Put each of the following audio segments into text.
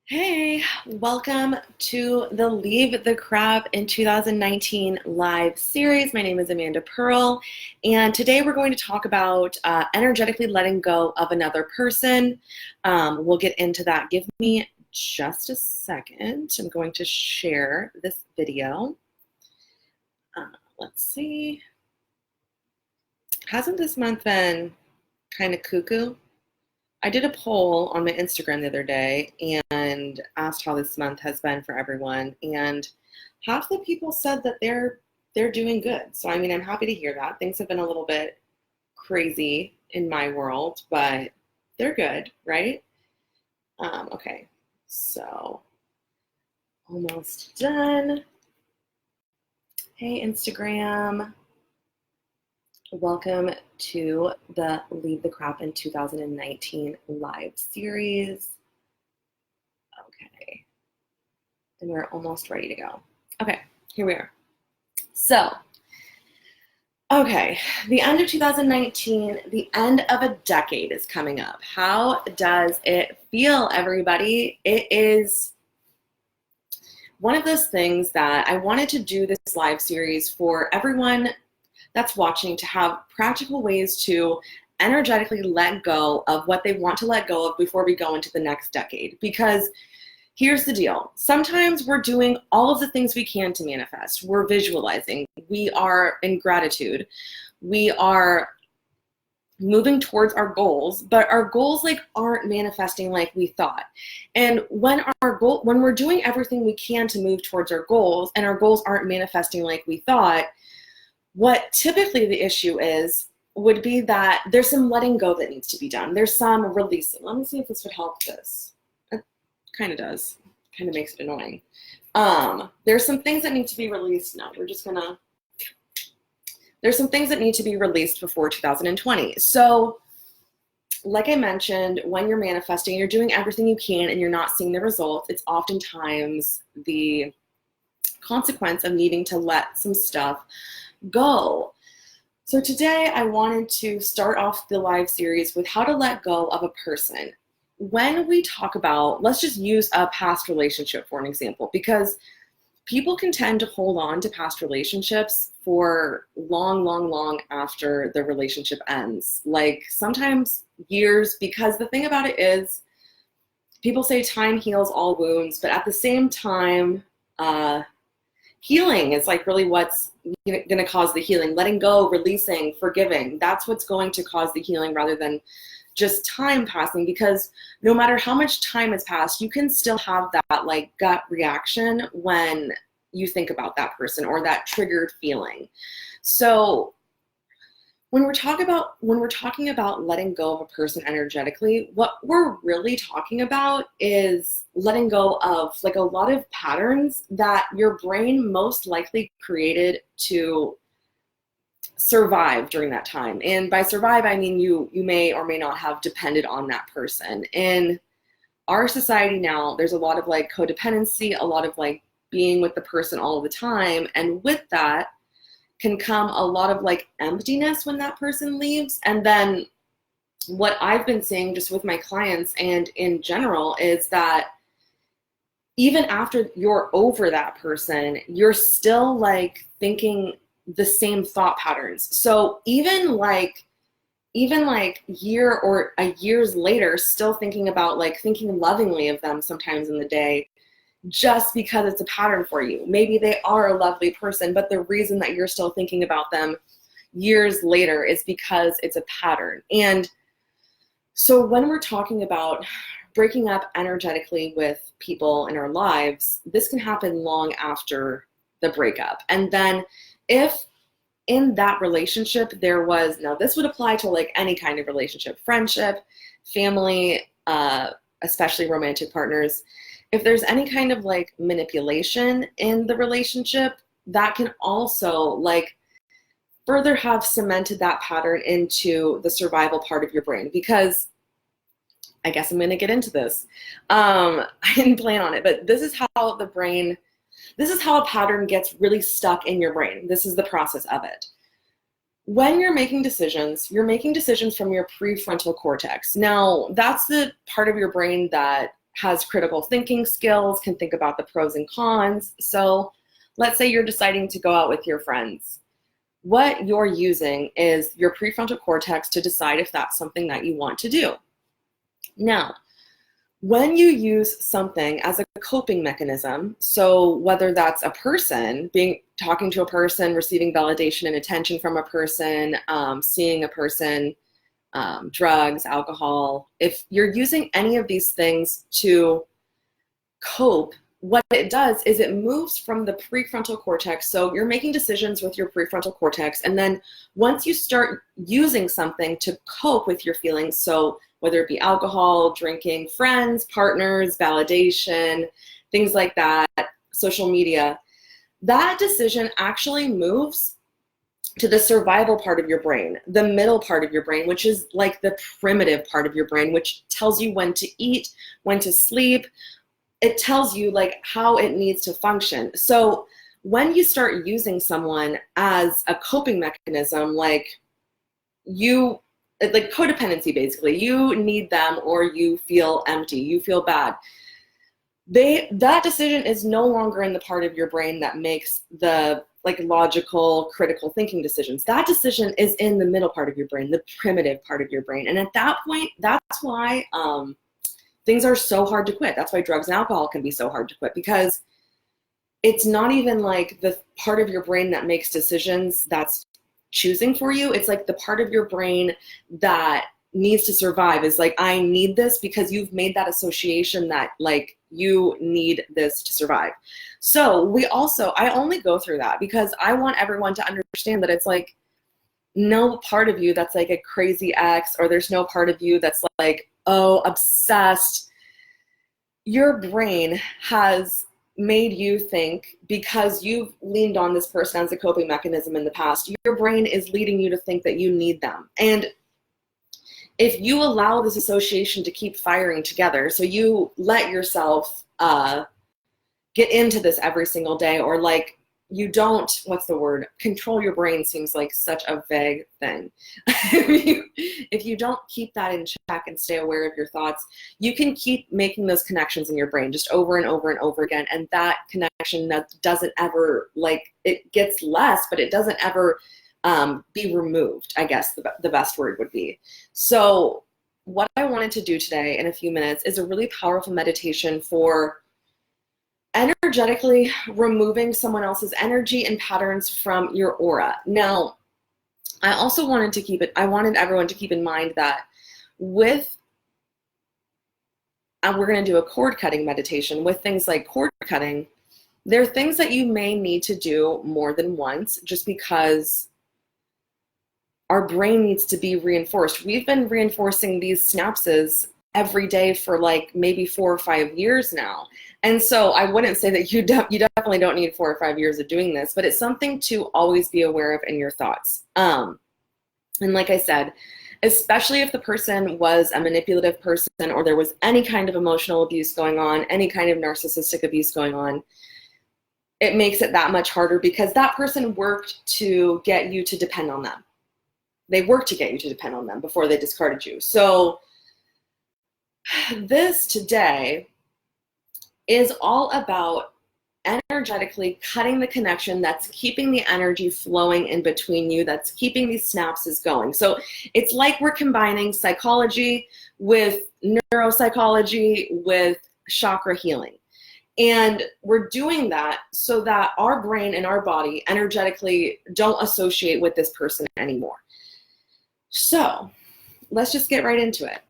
Hey, welcome to the Leave the Crap in 2019 live series. My name is Amanda Pearl, and today we're going to talk about energetically letting go of another person. We'll get into that. Give me just a second. I'm going to share this video. Let's see. Hasn't this month been kind of cuckoo? I did a poll on my Instagram the other day and asked how this month has been for everyone, and half the people said that they're doing good. So I mean, I'm happy to hear that. Things have been a little bit crazy in my world, but they're good, right? Okay, so almost done. Hey, Instagram. Welcome to the Leave the Crap in 2019 live series. Okay, and we're almost ready to go. Okay, here we are. So, okay, the end of 2019, the end of a decade is coming up. How does it feel, everybody? It is one of those things that I wanted to do this live series for everyone that's watching, to have practical ways to energetically let go of what they want to let go of before we go into the next decade. Because here's the deal. Sometimes we're doing all of the things we can to manifest. We're visualizing. We are in gratitude. We are moving towards our goals, but our goals aren't manifesting like we thought. And when we're doing everything we can to move towards our goals and our goals aren't manifesting like we thought, what typically the issue would be that there's some letting go that needs to be done. There's some releasing. Let me see if this would help this. It kind of does. Kind of makes it annoying. There's some things that need to be released now. There's some things that need to be released before 2020. So, like I mentioned, when you're manifesting, you're doing everything you can and you're not seeing the results. It's oftentimes the consequence of needing to let some stuff go. So today I wanted to start off the live series with how to let go of a person. When we talk about, let's just use a past relationship for an example, because people can tend to hold on to past relationships for long after the relationship ends, like sometimes years, because the thing about it is, people say time heals all wounds, but at the same time, healing is really what's going to cause the healing. Letting go, releasing, forgiving. That's what's going to cause the healing rather than just time passing, because no matter how much time has passed, you can still have that gut reaction when you think about that person or that triggered feeling. So when we're talking about letting go of a person energetically, what we're really talking about is letting go of a lot of patterns that your brain most likely created to survive during that time. And by survive, I mean you may or may not have depended on that person. In our society now, there's a lot of codependency, a lot of being with the person all the time, and with that can come a lot of emptiness when that person leaves. And then what I've been seeing just with my clients and in general is that even after you're over that person, you're still thinking the same thought patterns. So even year or a years later, still thinking about thinking lovingly of them sometimes in the day, just because it's a pattern for you. Maybe they are a lovely person, but the reason that you're still thinking about them years later is because it's a pattern. And so when we're talking about breaking up energetically with people in our lives, this can happen long after the breakup. And then if in that relationship there was, now this would apply to any kind of relationship, friendship, family, especially romantic partners, if there's any kind of manipulation in the relationship, that can also further have cemented that pattern into the survival part of your brain. Because I guess I'm going to get into this. I didn't plan on it, but this is how a pattern gets really stuck in your brain. This is the process of it. When you're making decisions from your prefrontal cortex. Now, that's the part of your brain that has critical thinking skills, can think about the pros and cons. So let's say you're deciding to go out with your friends. What you're using is your prefrontal cortex to decide if that's something that you want to do. Now, when you use something as a coping mechanism, so whether that's a person, talking to a person, receiving validation and attention from a person, seeing a person, drugs, alcohol, if you're using any of these things to cope, what it does is it moves from the prefrontal cortex. So you're making decisions with your prefrontal cortex. And then once you start using something to cope with your feelings, so whether it be alcohol, drinking, friends, partners, validation, things like that, social media, that decision actually moves to the survival part of your brain, the middle part of your brain, which is like the primitive part of your brain, which tells you when to eat, when to sleep. It tells you like how it needs to function. So when you start using someone as a coping mechanism, like codependency, basically, you need them or you feel empty, you feel bad. That decision is no longer in the part of your brain that makes the logical, critical thinking decisions. That decision is in the middle part of your brain, the primitive part of your brain. And at that point, that's why things are so hard to quit. That's why drugs and alcohol can be so hard to quit, because it's not even like the part of your brain that makes decisions that's choosing for you. It's like the part of your brain that needs to survive is like, I need this, because you've made that association that like you need this to survive. So I only go through that because I want everyone to understand that it's like no part of you that's like a crazy ex, or there's no part of you that's like, oh, obsessed. Your brain has made you think, because you've leaned on this person as a coping mechanism in the past, your brain is leading you to think that you need them. And if you allow this association to keep firing together, so you let yourself get into this every single day, or like you don't, control your brain seems like such a vague thing. If you don't keep that in check and stay aware of your thoughts, you can keep making those connections in your brain just over and over and over again. And that connection that doesn't ever, it gets less, but it doesn't ever be removed, I guess the best word would be. So what I wanted to do today in a few minutes is a really powerful meditation for energetically removing someone else's energy and patterns from your aura. Now, I also wanted everyone to keep in mind that we're going to do a cord cutting meditation. With things like cord cutting, there are things that you may need to do more than once, just because our brain needs to be reinforced. We've been reinforcing these synapses every day for like maybe 4 or 5 years now. And so I wouldn't say that you definitely don't need 4 or 5 years of doing this, but it's something to always be aware of in your thoughts. And like I said, especially if the person was a manipulative person, or there was any kind of emotional abuse going on, any kind of narcissistic abuse going on, it makes it that much harder, because that person worked to get you to depend on them. They worked to get you to depend on them before they discarded you. So this today is all about energetically cutting the connection that's keeping the energy flowing in between you, that's keeping these synapses going. So it's like we're combining psychology with neuropsychology with chakra healing. And we're doing that so that our brain and our body energetically don't associate with this person anymore. So let's just get right into it.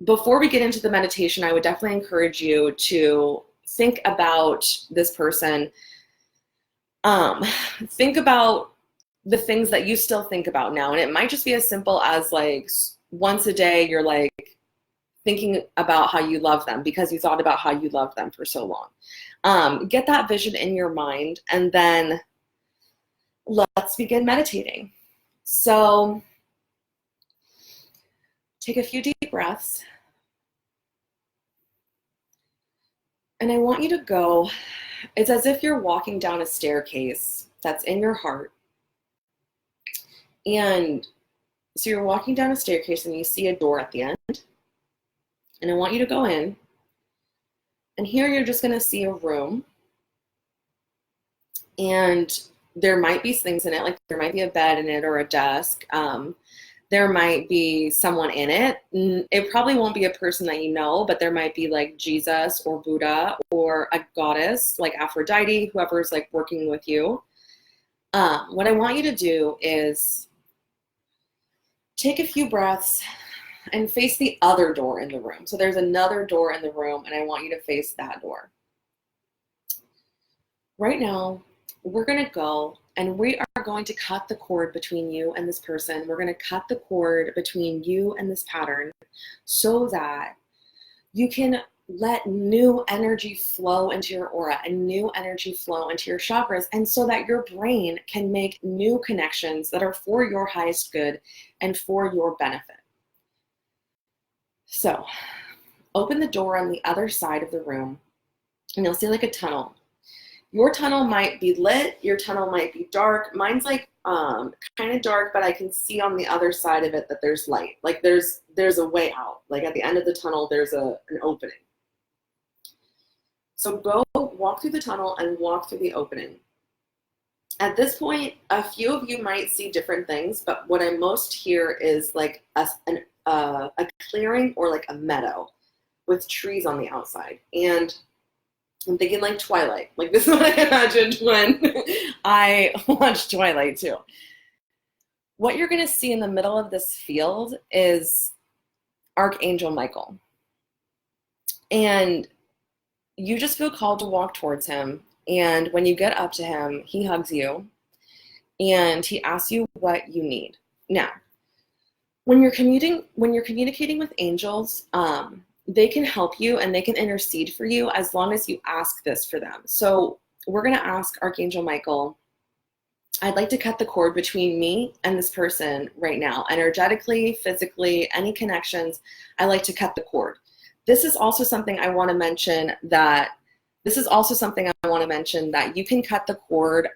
Before we get into the meditation, I would definitely encourage you to think about this person. Think about the things that you still think about now. And it might just be as simple as like once a day, you're like thinking about how you love them because you thought about how you loved them for so long. Get that vision in your mind, and then let's begin meditating. So take a few deep breaths. And I want you to go, it's as if you're walking down a staircase that's in your heart. And so you're walking down a staircase and you see a door at the end. And I want you to go in, and here you're just going to see a room, and there might be things in it, like there might be a bed in it or a desk. There might be someone in it. It probably won't be a person that you know, but there might be like Jesus or Buddha or a goddess like Aphrodite, whoever's like working with you. What I want you to do is take a few breaths and face the other door in the room. So there's another door in the room, and I want you to face that door. Right now, we're going to go and we are going to cut the cord between you and this person. We're going to cut the cord between you and this pattern so that you can let new energy flow into your aura and new energy flow into your chakras, and so that your brain can make new connections that are for your highest good and for your benefit. So open the door on the other side of the room, and you'll see like a tunnel. Your tunnel might be lit, your tunnel might be dark. Mine's like kind of dark, but I can see on the other side of it that there's light. Like there's a way out. Like at the end of the tunnel, there's an opening. So go walk through the tunnel and walk through the opening. At this point, a few of you might see different things, but what I most hear is like a clearing or like a meadow with trees on the outside. And I'm thinking like Twilight. Like this is what I imagined when I watched Twilight too. What you're going to see in the middle of this field is Archangel Michael. And you just feel called to walk towards him. And when you get up to him, he hugs you and he asks you what you need. Now, when you're communicating with angels, they can help you and they can intercede for you as long as you ask this for them. So we're going to ask Archangel Michael, I'd like to cut the cord between me and this person right now. Energetically, physically, any connections, I like to cut the cord. This is also something I want to mention that you can cut the cord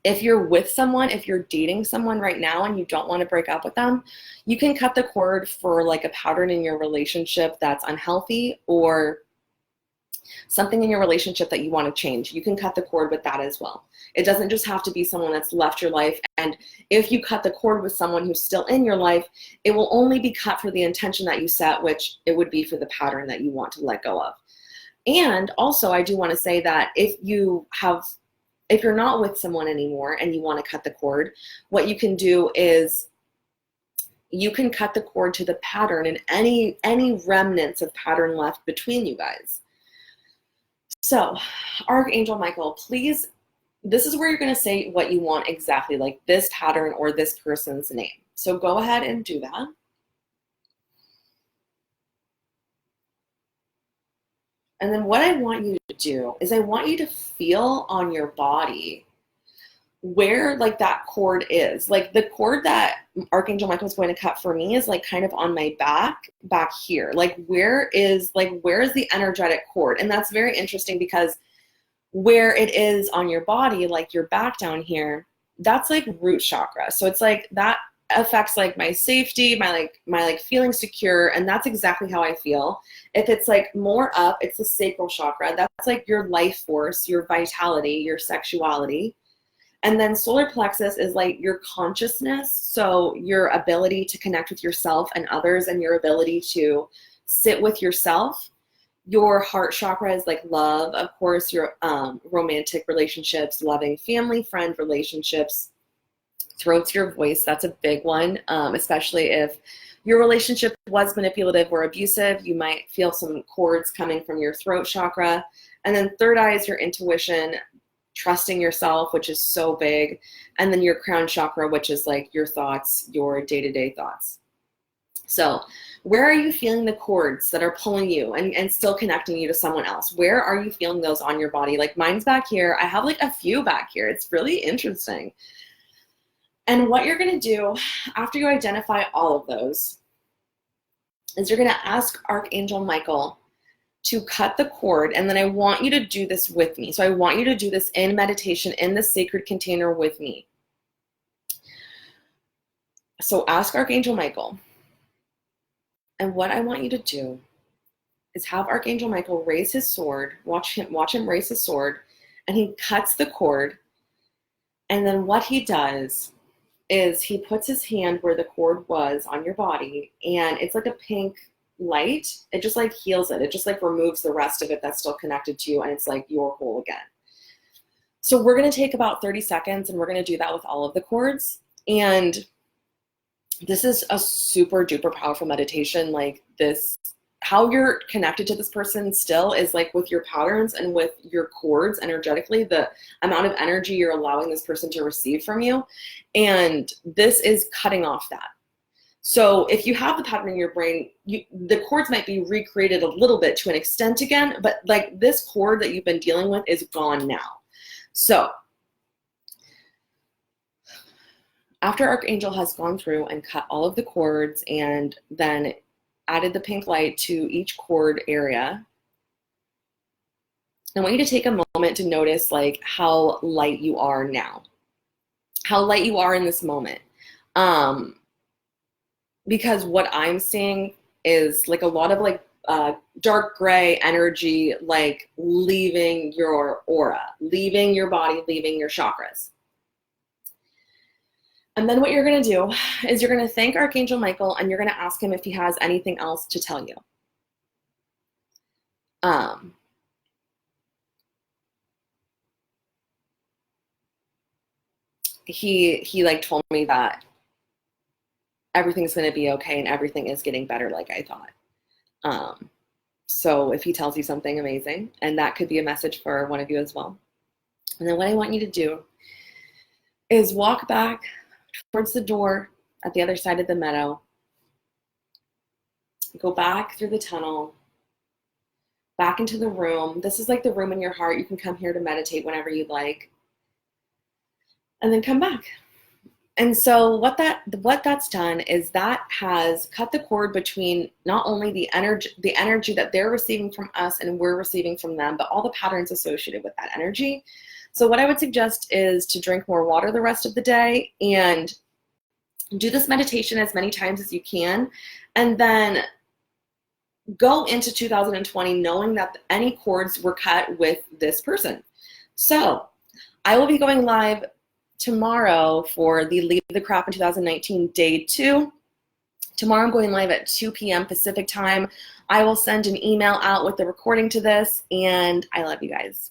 if you're with someone, if you're dating someone right now and you don't want to break up with them, you can cut the cord for like a pattern in your relationship that's unhealthy or something in your relationship that you want to change. You can cut the cord with that as well. It doesn't just have to be someone that's left your life. And if you cut the cord with someone who's still in your life, it will only be cut for the intention that you set, which it would be for the pattern that you want to let go of. And also, I do want to say that if you're not with someone anymore and you want to cut the cord, what you can do is you can cut the cord to the pattern and any remnants of pattern left between you guys. So, Archangel Michael, please, this is where you're going to say what you want exactly, like this pattern or this person's name. So go ahead and do that. And then what I want you to do is I want you to feel on your body where like that cord is. Like the cord that Archangel Michael is going to cut for me is like kind of on my back here. Like where is the energetic cord? And that's very interesting because where it is on your body, like your back down here, that's like root chakra. So it's like that affects like my safety, my feeling secure, and that's exactly how I feel. If it's like more up, it's the sacral chakra. That's like your life force, your vitality, your sexuality. And then solar plexus is like your consciousness, so your ability to connect with yourself and others and your ability to sit with yourself. Your heart chakra is like love, of course, your romantic relationships, loving family, friend relationships. Throat's your voice, that's a big one, especially if your relationship was manipulative or abusive. You might feel some cords coming from your throat chakra. And then third eye is your intuition, trusting yourself, which is so big. And then your crown chakra, which is like your thoughts, your day-to-day thoughts. So where are you feeling the cords that are pulling you and still connecting you to someone else? Where are you feeling those on your body? Like mine's back here. I have like a few back here. It's really interesting. And what you're going to do after you identify all of those is you're going to ask Archangel Michael to cut the cord, and then I want you to do this with me. So I want you to do this in meditation in the sacred container with me. So ask Archangel Michael, And what I want you to do is have Archangel Michael raise his sword, watch him raise his sword, and he cuts the cord. And then what he does is he puts his hand where the cord was on your body, and it's like a pink light. It just like heals it. It just like removes the rest of it that's still connected to you, and it's like you're whole again. So we're going to take about 30 seconds, and we're going to do that with all of the cords. And this is a super duper powerful meditation. Like this, how you're connected to this person still is like with your patterns and with your cords energetically, the amount of energy you're allowing this person to receive from you. And this is cutting off that. So if you have the pattern in your brain, the cords might be recreated a little bit to an extent again, but like this cord that you've been dealing with is gone now. So after Archangel has gone through and cut all of the cords and then added the pink light to each cord area, I want you to take a moment to notice like how light you are now, how light you are in this moment. Because what I'm seeing is like a lot of like dark gray energy, like leaving your aura, leaving your body, leaving your chakras. And then what you're going to do is you're going to thank Archangel Michael, and you're going to ask him if he has anything else to tell you. He like told me that everything's going to be okay and everything is getting better like I thought. So if he tells you something amazing, and that could be a message for one of you as well. And then what I want you to do is walk back towards the door at the other side of the meadow. Go back through the tunnel, back into the room. This is like the room in your heart. You can come here to meditate whenever you'd like. And then come back. And so what that's done is that has cut the cord between not only the energy that they're receiving from us and we're receiving from them, but all the patterns associated with that energy. So what I would suggest is to drink more water the rest of the day and do this meditation as many times as you can. And then go into 2020 knowing that any cords were cut with this person. So I will be going live tomorrow for the Leave the Crap in 2019 Day 2. Tomorrow I'm going live at 2 p.m. Pacific time. I will send an email out with the recording to this, and I love you guys.